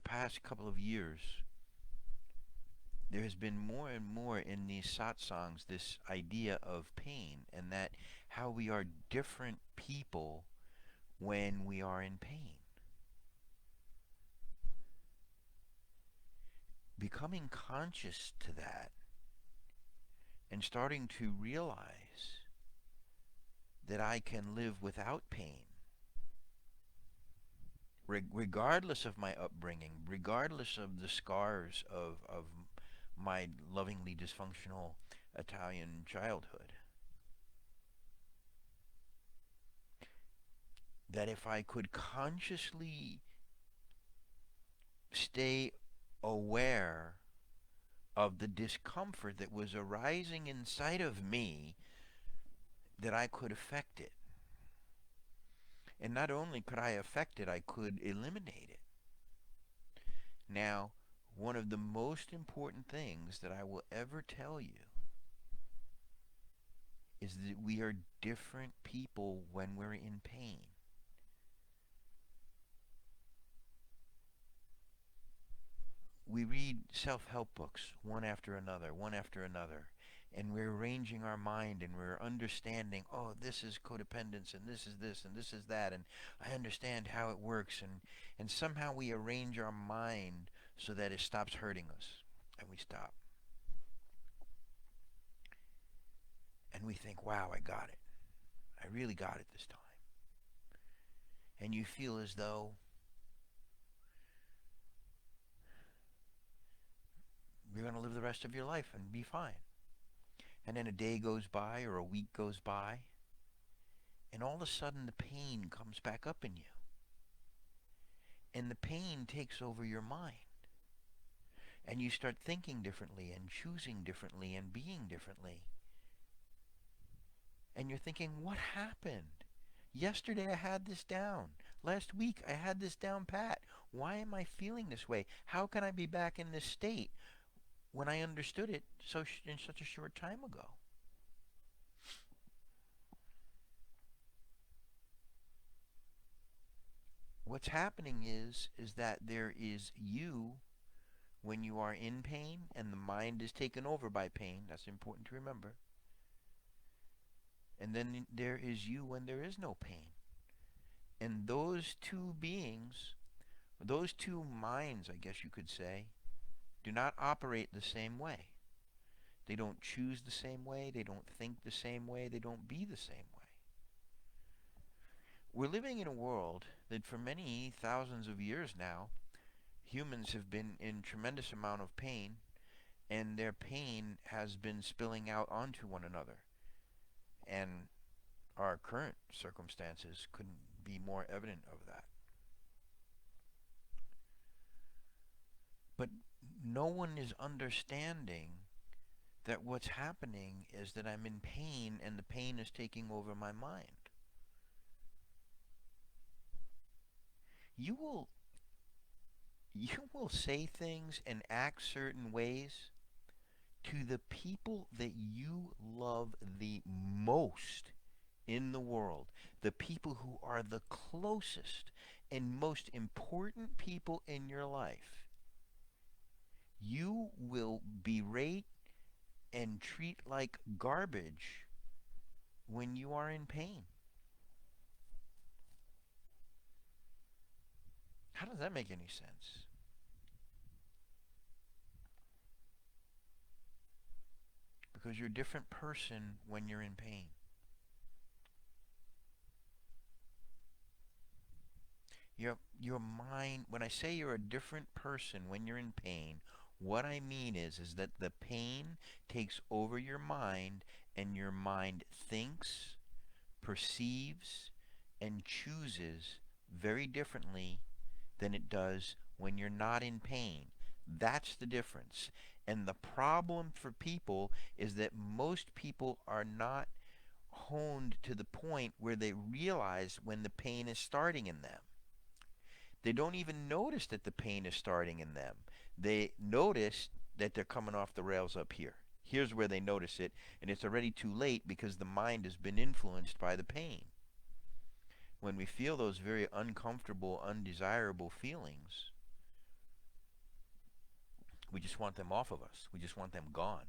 the past couple of years, there has been more and more in these satsangs this idea of pain, and that how we are different people when we are in pain. Becoming conscious to that and starting to realize that I can live without pain, regardless of my upbringing, regardless of the scars of my lovingly dysfunctional Italian childhood. That if I could consciously stay aware of the discomfort that was arising inside of me, that I could affect it. And not only could I affect it, I could eliminate it. Now, one of the most important things that I will ever tell you is that we are different people when we're in pain. We read self-help books one after another, and we're arranging our mind and we're understanding, oh, this is codependence and this is this and this is that, and I understand how it works, and somehow we arrange our mind so that it stops hurting us, and we stop. And we think, wow, I got it. I really got it this time. And you feel as though you're going to live the rest of your life and be fine. And then a day goes by or a week goes by, and all of a sudden the pain comes back up in you. And the pain takes over your mind. And you start thinking differently and choosing differently and being differently. And you're thinking, what happened? Yesterday I had this down. Last week I had this down pat. Why am I feeling this way? How can I be back in this state when I understood it in such a short time ago? What's happening is that there is you when you are in pain and the mind is taken over by pain. That's important to remember. And then there is you when there is no pain. And those two beings, those two minds, I guess you could say, do not operate the same way. They don't choose the same way. They don't think the same way. They don't be the same way. We're living in a world that for many thousands of years now, humans have been in tremendous amount of pain, and their pain has been spilling out onto one another. And our current circumstances couldn't be more evident of that. But no one is understanding that what's happening is that I'm in pain and the pain is taking over my mind. You will say things and act certain ways to the people that you love the most in the world, the people who are the closest and most important people in your life. You will berate and treat like garbage when you are in pain. How does that make any sense? Because you're a different person when you're in pain. Your mind, when I say you're a different person when you're in pain, what I mean is that the pain takes over your mind, and your mind thinks, perceives, and chooses very differently than it does when you're not in pain. That's the difference. And the problem for people is that most people are not honed to the point where they realize when the pain is starting in them. They don't even notice that the pain is starting in them. They notice that they're coming off the rails up here. Here's where they notice it, and it's already too late because the mind has been influenced by the pain. When we feel those very uncomfortable, undesirable feelings, We just want them off of us. We just want them gone.